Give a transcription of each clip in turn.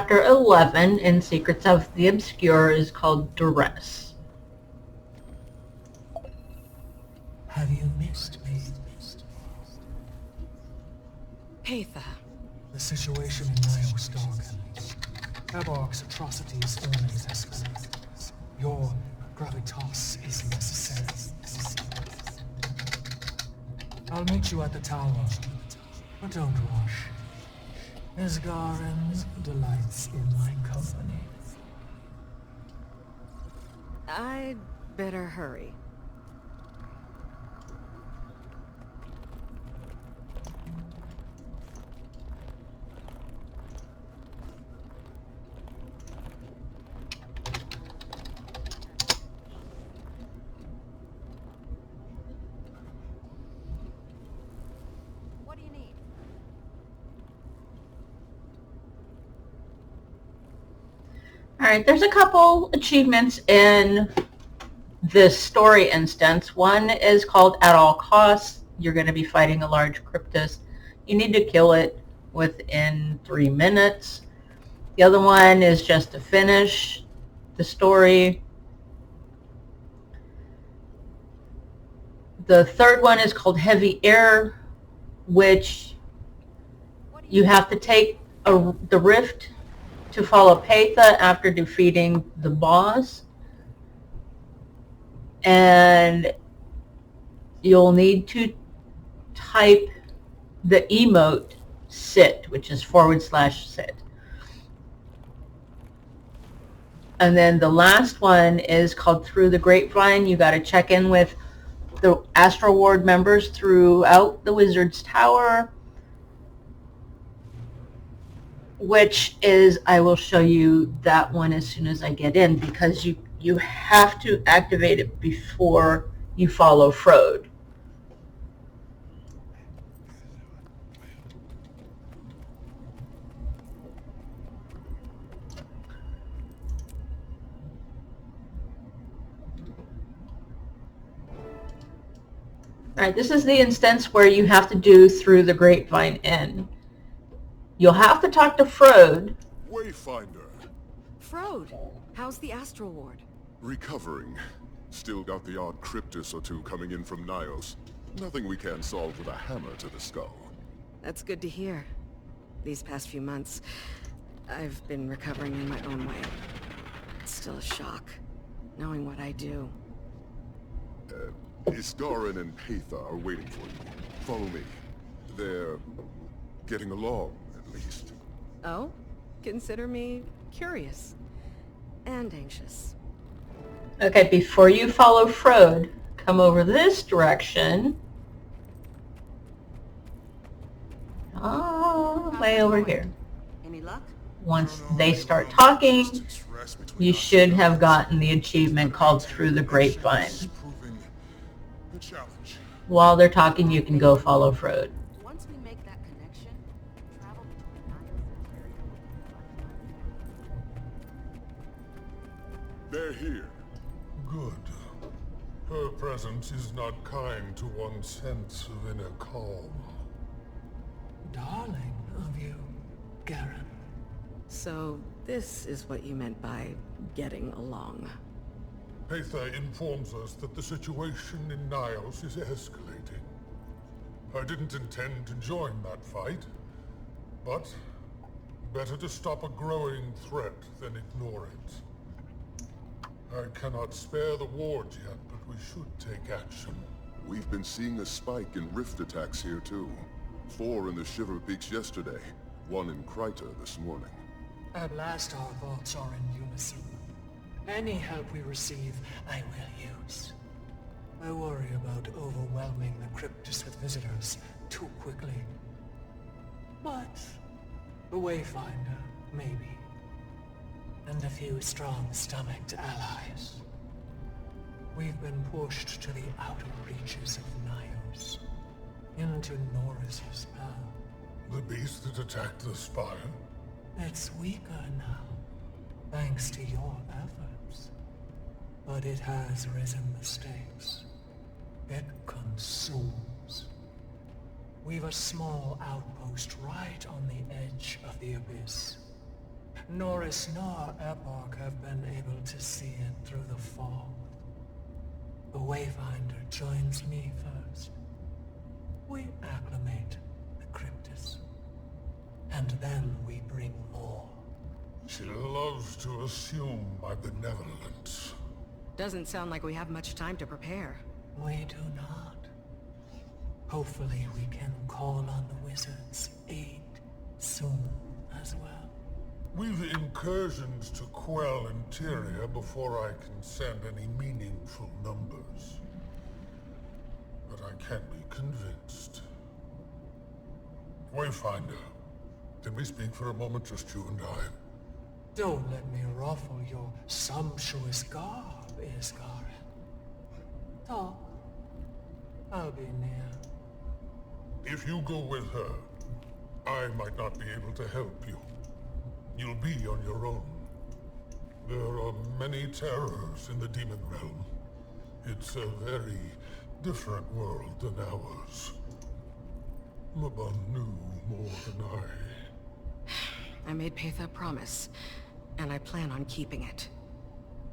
Chapter 11 in Secrets of the Obscure is called Duress. Have you missed me? Patha. The situation in Nios darkened. Abark's atrocities always escalate. Your gravitas is necessary. I'll meet you at the tower, but don't rush. Esgaren delights in my company. I'd better hurry. What do you need? Alright, there's a couple achievements in this story instance. One is called At All Costs. You're going to be fighting a large cryptus. You need to kill it within 3 minutes. The other one is just to finish the story. The third one is called Heavy Air, which you have to take the rift to follow Patha after defeating the boss. And you'll need to type the emote sit, which is /sit. And then the last one is called Through the Grapevine. You got to check in with the Astral Ward members throughout the Wizard's Tower, which is, I will show you that one as soon as I get in, because you have to activate it before you follow Frode. Alright, this is the instance where you have to do Through the Grapevine Inn. You'll have to talk to Frode. Wayfinder. Frode, how's the Astral Ward? Recovering. Still got the odd cryptus or two coming in from Nios. Nothing we can't solve with a hammer to the skull. That's good to hear. These past few months, I've been recovering in my own way. It's still a shock, knowing what I do. Isgarin and Patha are waiting for you. Follow me. They're getting along, at least. Oh? Consider me curious. And anxious. Okay, before you follow Frode, come over this direction. Oh, way over here. Any luck? Once they start talking, you should have gotten the achievement called Through the Grapevine. While they're talking, you can go follow Frode. Once we make that connection, travel between They're here. Good. Her presence is not kind to one's sense of inner calm. Darling of you, Garen. So, this is what you meant by getting along. Patha informs us that the situation in Nios is escalating. I didn't intend to join that fight, but better to stop a growing threat than ignore it. I cannot spare the ward yet, but we should take action. We've been seeing a spike in rift attacks here too. 4 in the Shiver Peaks yesterday, 1 in Kryta this morning. At last our thoughts are in unison. Any help we receive, I will use. I worry about overwhelming the cryptus with visitors too quickly. But the Wayfinder, maybe. And a few strong-stomached allies. We've been pushed to the outer reaches of Nios, into Norris's power. The beast that attacked the spire? It's weaker now, thanks to your efforts. But it has risen the stakes. It consumes. We've a small outpost right on the edge of the abyss. Norris nor Epoch have been able to see it through the fog. The Wayfinder joins me first. We acclimate the Cryptus. And then we bring more. She loves to assume my benevolence. Doesn't sound like we have much time to prepare. We do not. Hopefully we can call on the wizard's aid soon as well. We've incursions to quell interior before I can send any meaningful numbers. But I can't be convinced. Wayfinder, can we speak for a moment, just you and I? Don't let me ruffle your sumptuous garb, Iskarin. Talk. I'll be near. If you go with her, I might not be able to help you. You'll be on your own. There are many terrors in the demon realm. It's a very different world than ours. Mabon knew more than I. I made Patha a promise, and I plan on keeping it.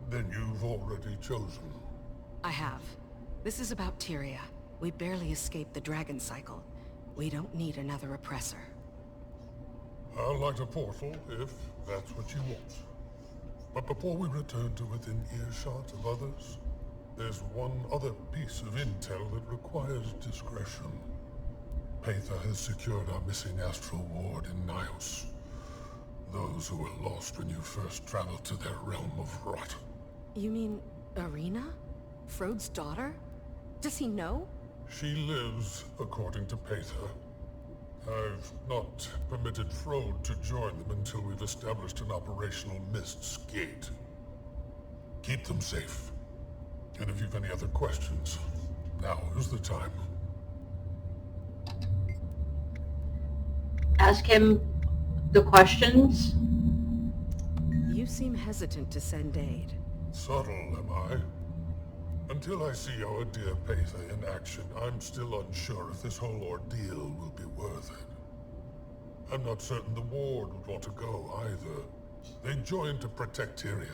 Then you've already chosen. I have. This is about Tyria. We barely escaped the dragon cycle. We don't need another oppressor. I'll light a portal, if that's what you want. But before we return to within earshot of others, there's one other piece of intel that requires discretion. Patha has secured our missing astral ward in Nios. Those who were lost when you first traveled to their realm of rot. You mean Arena? Frode's daughter? Does he know? She lives, according to Patha. I've not permitted Frode to join them until we've established an operational Mist's Gate. Keep them safe. And if you've any other questions, now is the time. Ask him the questions. You seem hesitant to send aid. Subtle, am I? Until I see our dear Patha in action, I'm still unsure if this whole ordeal will be worth it. I'm not certain the ward would want to go either. They joined to protect Tyria,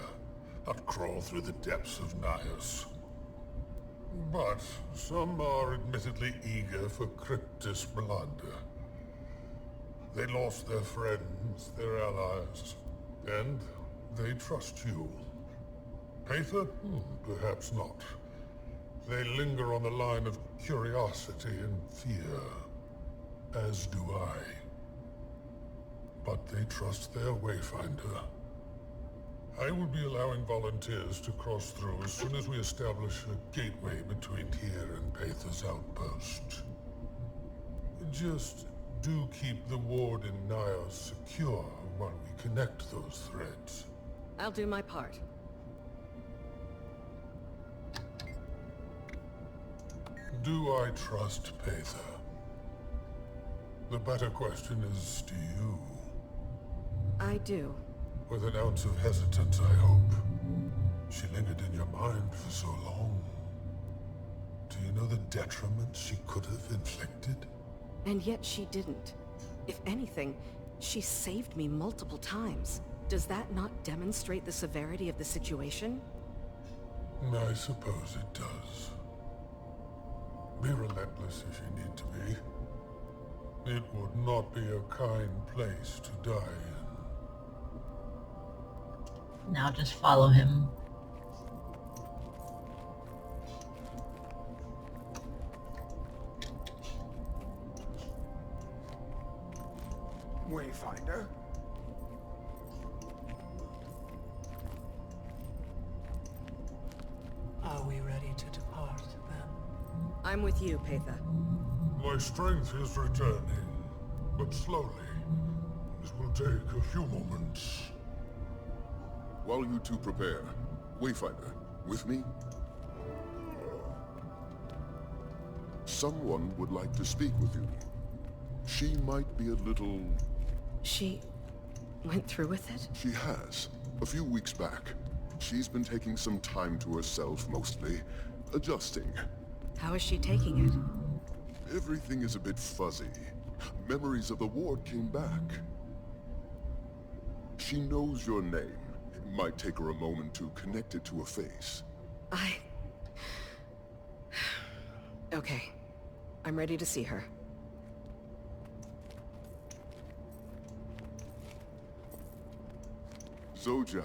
not crawl through the depths of Nios. But some are admittedly eager for Cryptus blood. They lost their friends, their allies, and they trust you. Patha? Perhaps not. They linger on the line of curiosity and fear, as do I. But they trust their Wayfinder. I will be allowing volunteers to cross through as soon as we establish a gateway between here and Patha's outpost. Just do keep the ward in Nios secure while we connect those threads. I'll do my part. Do I trust Patha? The better question is, do you? I do. With an ounce of hesitance, I hope. She lingered in your mind for so long. Do you know the detriment she could have inflicted? And yet she didn't. If anything, she saved me multiple times. Does that not demonstrate the severity of the situation? I suppose it does. Be relentless if you need to be. It would not be a kind place to die in. Now just follow him. Wayfinder? Are we ready to depart, then? I'm with you, Patha. My strength is returning, but slowly. This will take a few moments. While you two prepare, Wayfinder, with me? Someone would like to speak with you. She might be a little... She went through with it? She has. A few weeks back. She's been taking some time to herself, mostly. Adjusting. How is she taking it? Everything is a bit fuzzy. Memories of the ward came back. She knows your name. It might take her a moment to connect it to a face. Okay. I'm ready to see her. Zoja,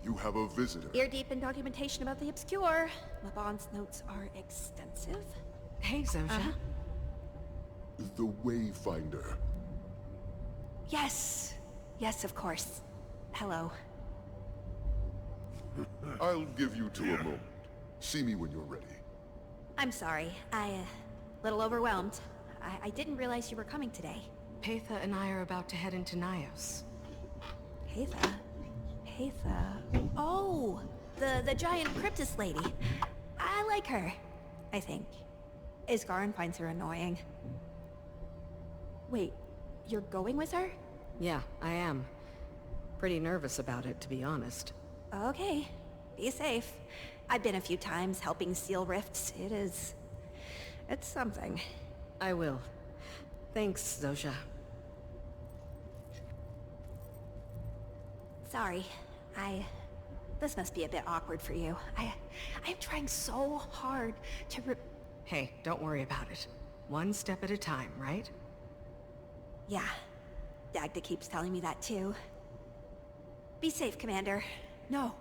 you have a visitor. Ear deep in documentation about the obscure. Laban's notes are extensive. Hey, Zosha. The Wayfinder. Yes. Yes, of course. Hello. I'll give you 2 a moment. See me when you're ready. I'm sorry. Little overwhelmed. I didn't realize you were coming today. Patha and I are about to head into Nios. Patha? Patha? Oh! The giant cryptus lady. I like her, I think. Isgarin finds her annoying. Wait, you're going with her? Yeah, I am. Pretty nervous about it, to be honest. Okay. Be safe. I've been a few times helping seal rifts. It's something. I will. Thanks, Zosha. Sorry. This must be a bit awkward for you. I'm trying so hard to Hey, don't worry about it. One step at a time, right? Yeah. Dagda keeps telling me that too. Be safe, Commander. No,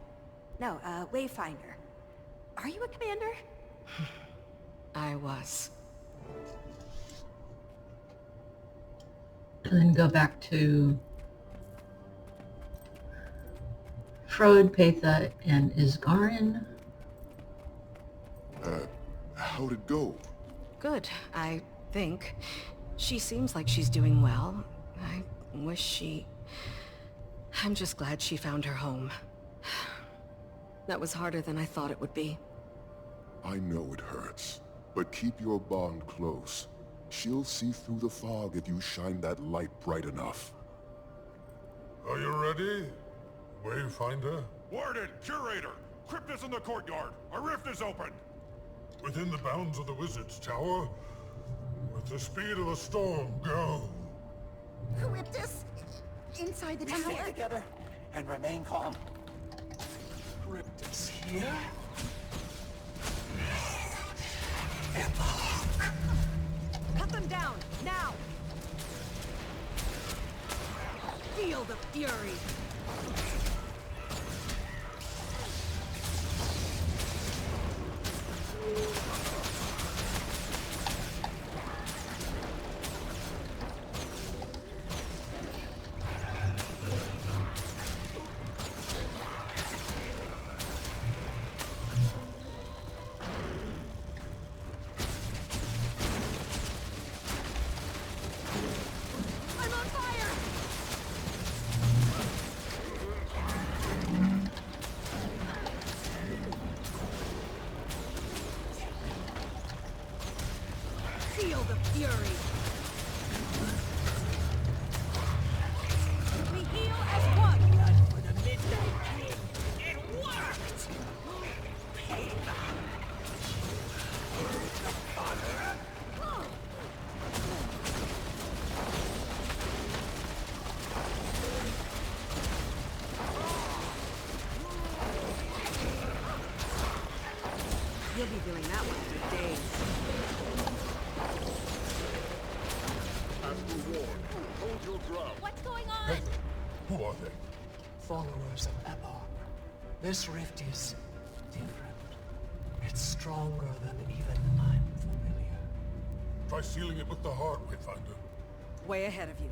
Wayfinder. Are you a commander? I was. And then go back to Frode, Patha, and Isgarin. How'd it go? Good, I think. She seems like she's doing well. I wish she... I'm just glad she found her home. That was harder than I thought it would be. I know it hurts, but keep your bond close. She'll see through the fog if you shine that light bright enough. Are you ready, Wayfinder? Warden, Curator! Crypt is in the courtyard! A rift is open! Within the bounds of the Wizard's Tower, with the speed of a storm, go! Cryptus? Inside the tower? Stay together and remain calm. Cryptus here? Cut them down, now! Feel the fury! I'm on fire! Feel the fury! We heal as one! Blood for the Midnight King! It worked! You'll be doing that one for days. After war, hold your ground. What's going on? Patha, who are they? Followers of Epoch. This rift is different. It's stronger than even I'm familiar. Try sealing it with the heart, Wayfinder. Way ahead of you.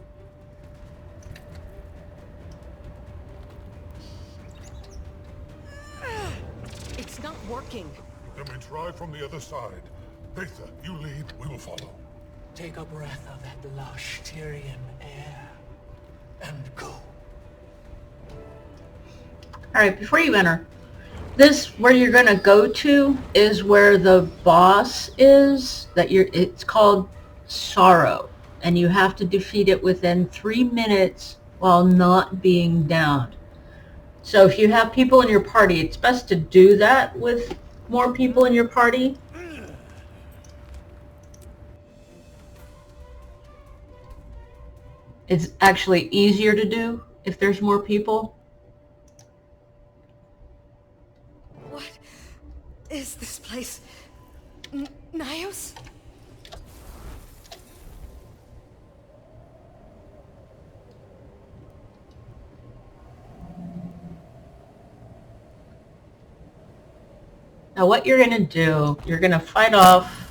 It's not working. Then we try from the other side. Patha, you lead, we will follow. Take a breath of that lush Tyrian air. And go. Alright, before you enter, this, where you're going to go to, is where the boss is. It's called Sorrow. And you have to defeat it within 3 minutes while not being downed. So if you have people in your party, it's best to do that with more people in your party. It's actually easier to do if there's more people. What is this place? Nios? Now what you're going to do, you're going to fight off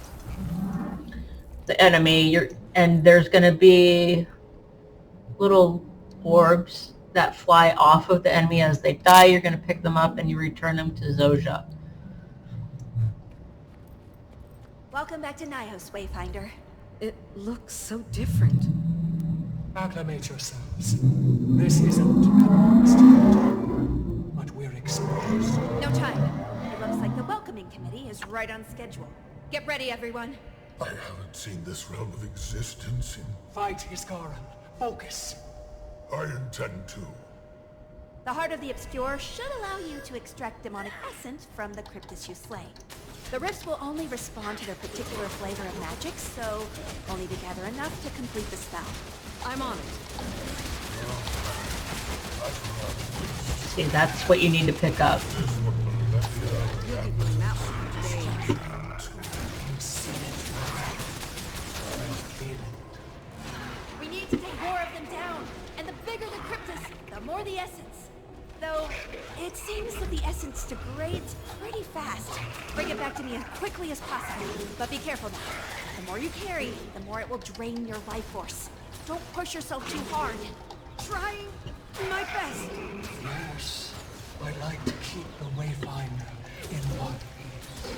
the enemy, and there's going to be little orbs that fly off of the enemy as they die. You're going to pick them up and you return them to Zojja. Welcome back to Nios, Wayfinder. It looks so different. Acclimate yourselves. This isn't advanced yet, but we're exposed. No time. It looks like the welcoming committee is right on schedule. Get ready, everyone. I haven't seen this realm of existence in... Fight, Iskaran. Focus. I intend to. The Heart of the Obscure should allow you to extract demonic essence from the Cryptus you slay. The rifts will only respond to their particular flavor of magic, so you'll need to gather enough to complete the spell. I'm on it. See, that's what you need to pick up. You'll be putting that one today. We need to take more of them down, and the bigger the Cryptus, the more the essence. Though, it seems that the essence degrades pretty fast. Bring it back to me as quickly as possible, but be careful now. The more you carry, the more it will drain your life force. Don't push yourself too hard. Trying my best. Yes, I'd like to keep the Wayfinder in one piece.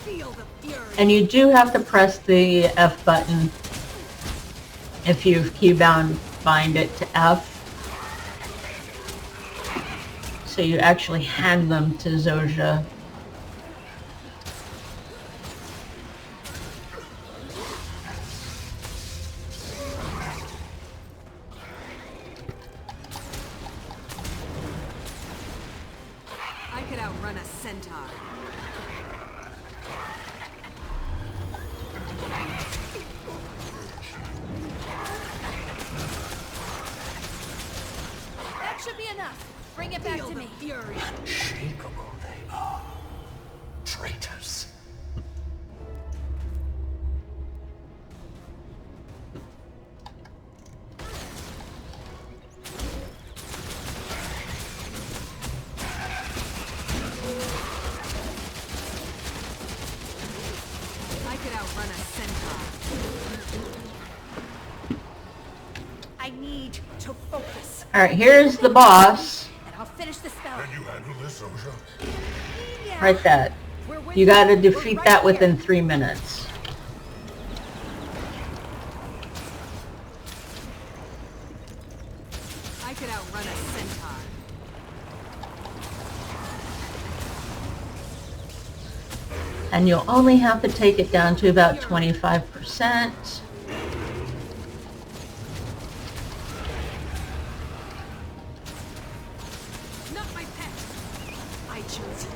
Feel the fury. And you do have to press the F button if you've keybound bind it to F. So you actually hand them to Zojja. I could outrun a centaur. That should be enough. Bring it back Feel to the me. fury. Unshakable they are. Traitors. I could outrun a centaur. I need to focus. Alright, here's the boss. And I'll finish the spell. Can you handle this, Zojja? Yeah. Right that. We're with You gotta We're defeat right that here. within 3 minutes. I could outrun a centaur. And you'll only have to take it down to about 25%. Not my pet. I chose you.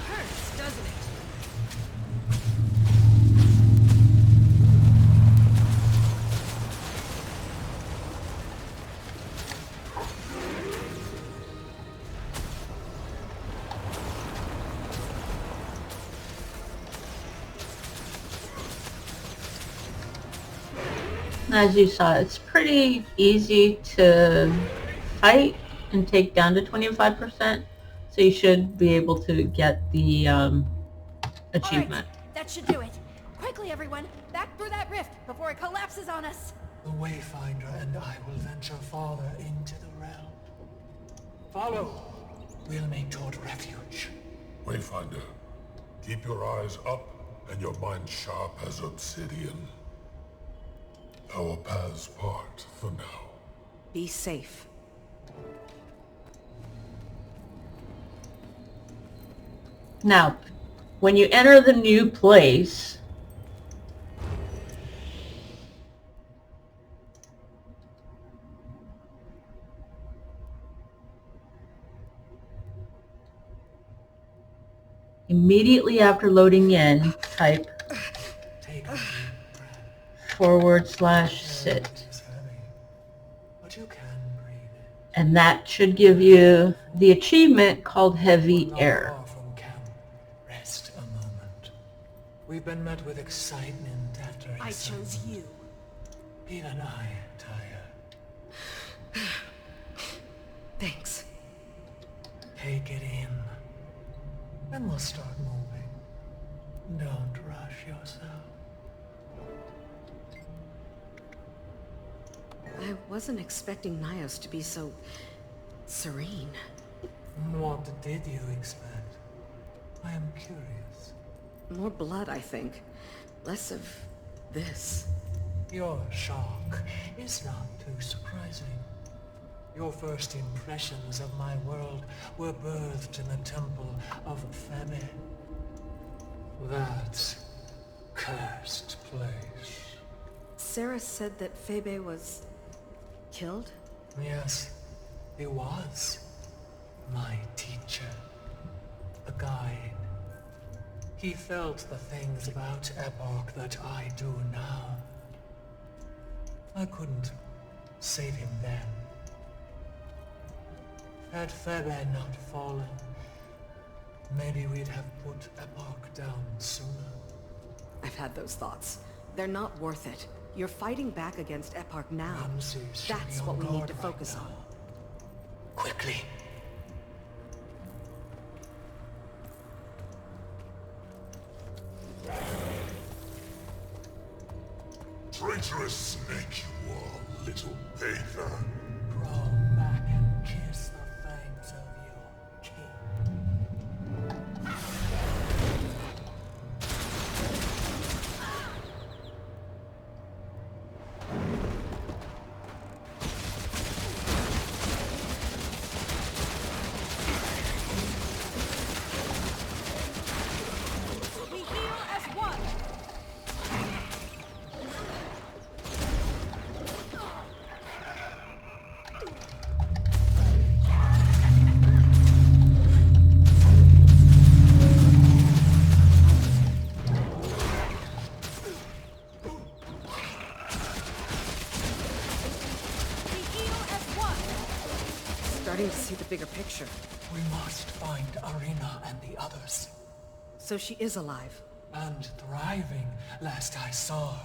Hurts, doesn't it? As you saw, it's pretty easy to fight and take down to 25%. So you should be able to get the achievement. Alright, that should do it. Quickly, everyone. Back through that rift before it collapses on us. The Wayfinder and I will venture farther into the realm. Follow. We'll make toward refuge. Wayfinder, keep your eyes up and your mind sharp as obsidian. Our paths part for now. Be safe. Now, when you enter the new place, immediately after loading in, type Take a deep breath. /sit. It's heavy, but you can breathe it. And that should give you the achievement called Heavy We're not Air. far from camp. Rest a moment. We've been met with excitement after I chose you. Even I am tired. Thanks. Take it in. Then we'll start moving. Don't rush yourself. I wasn't expecting Nios to be so serene. What did you expect? I am curious. More blood, I think. Less of this. Your shock is not too surprising. Your first impressions of my world were birthed in the temple of Febe. That cursed place. Sarah said that Febe was killed? Yes, he was my teacher, a guide. He felt the things about Epoch that I do now. I couldn't save him then. Had Febe not fallen, maybe we'd have put Epoch down sooner. I've had those thoughts. They're not worth it. You're fighting back against Eparch now. Ramses should That's be what on we need guard to right focus now. on. Quickly. Traitorous snake you are, little Aether. Crawl back and kiss the fangs of your king. We heal as one. We heal as one. Starting to see the bigger picture. We must find Arena and the others. So she is alive. And thriving, last I saw her.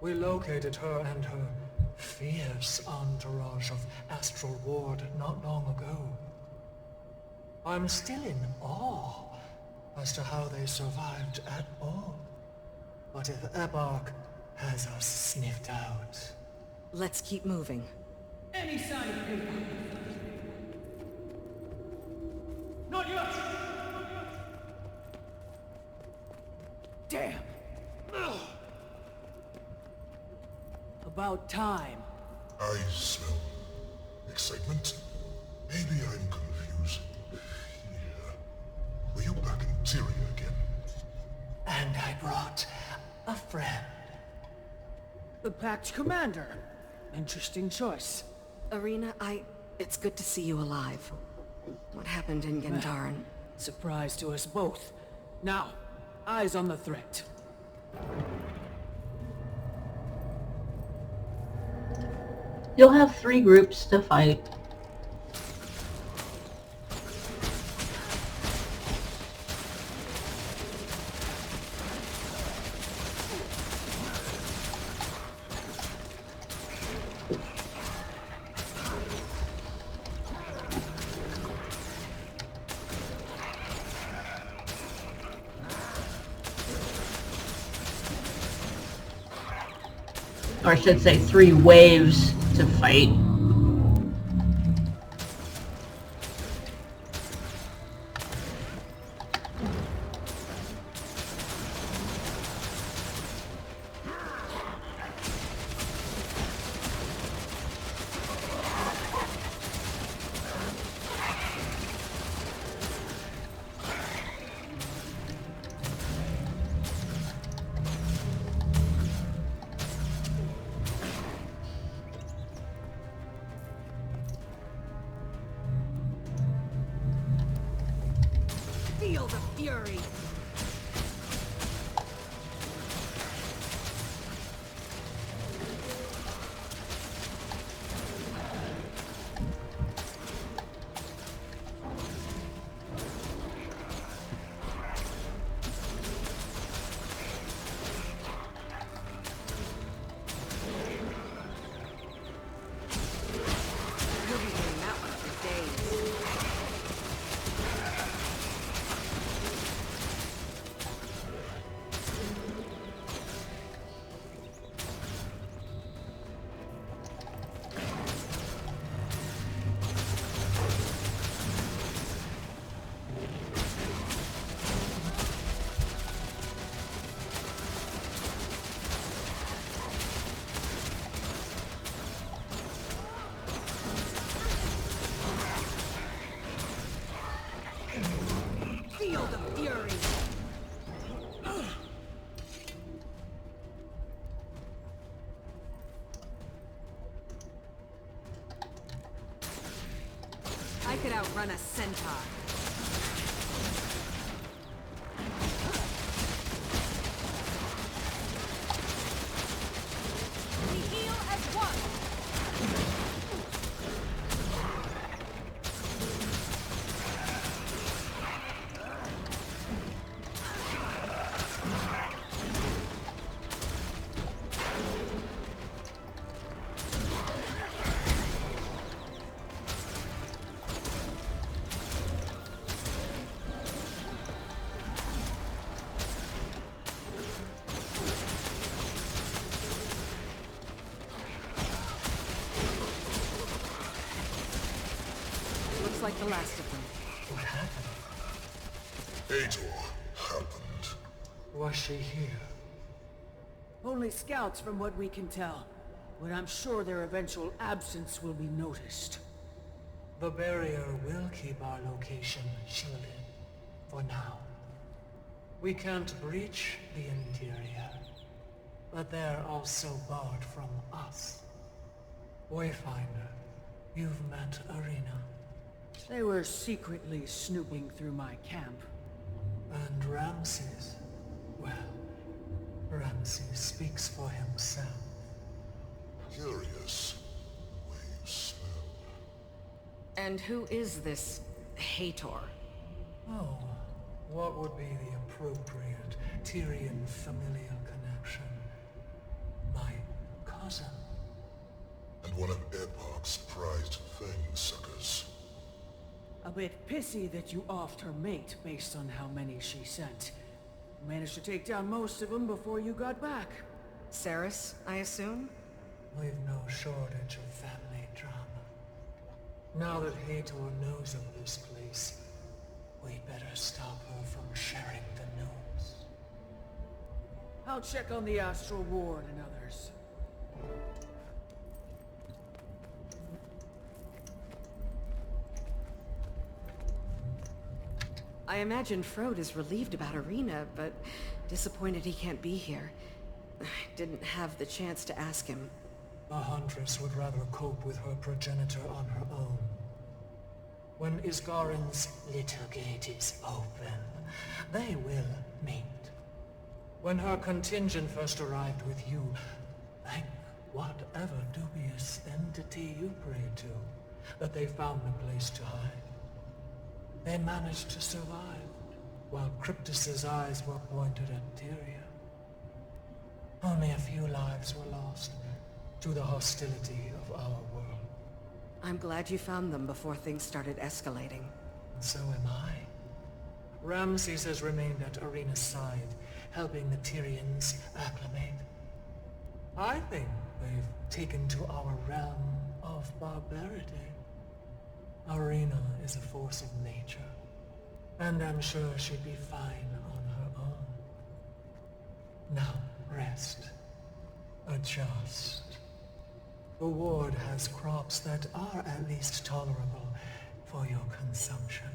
We located her and her fierce entourage of Astral Ward not long ago. I'm still in awe as to how they survived at all. But if Epoch has us sniffed out... Let's keep moving. Any sign of him? Not yet! Damn! Ugh. About time. I smell excitement. Maybe I'm confused. Yeah. Were you back in Tyria again? And I brought a friend. The Pact Commander. Interesting choice. Arena, it's good to see you alive. What happened in Gandharan? Surprise to us both. Now, eyes on the threat. You'll have 3 groups to fight. Or I should say 3 waves to fight. Feel the fury! You'll be doing that one for days. Feel the fury! I could outrun a centaur. We heal as one. Looks like the last of them. What happened? Hator happened. Was she here? Only scouts from what we can tell, but I'm sure their eventual absence will be noticed. The barrier will keep our location shielded. For now. We can't breach the interior, but they're also barred from us. Wayfinder, you've met Arena. They were secretly snooping through my camp. And Ramses? Well, Ramses speaks for himself. Curious the way you smell. And who is this Hator? Oh, what would be the appropriate Tyrian familial connection? My cousin. And one of Epoch's prized fang suckers. A bit pissy that you offed her mate based on how many she sent. Managed to take down most of them before you got back. Saris, I assume? We've no shortage of family drama. Now that Hator knows of this place, we'd better stop her from sharing the news. I'll check on the Astral Ward and others. I imagine Frode is relieved about Arena, but disappointed he can't be here. I didn't have the chance to ask him. The Huntress would rather cope with her progenitor on her own. When Isgarin's little gate is open, they will meet. When her contingent first arrived with you, thank whatever dubious entity you prayed to, that they found a place to hide. They managed to survive, while Cryptus's eyes were pointed at Tyria. Only a few lives were lost to the hostility of our world. I'm glad you found them before things started escalating. And so am I. Ramses has remained at Arena's side, helping the Tyrians acclimate. I think they've taken to our realm of barbarity. Arena is a force of nature, and I'm sure she'd be fine on her own. Now, rest. Adjust. The ward has crops that are at least tolerable for your consumption.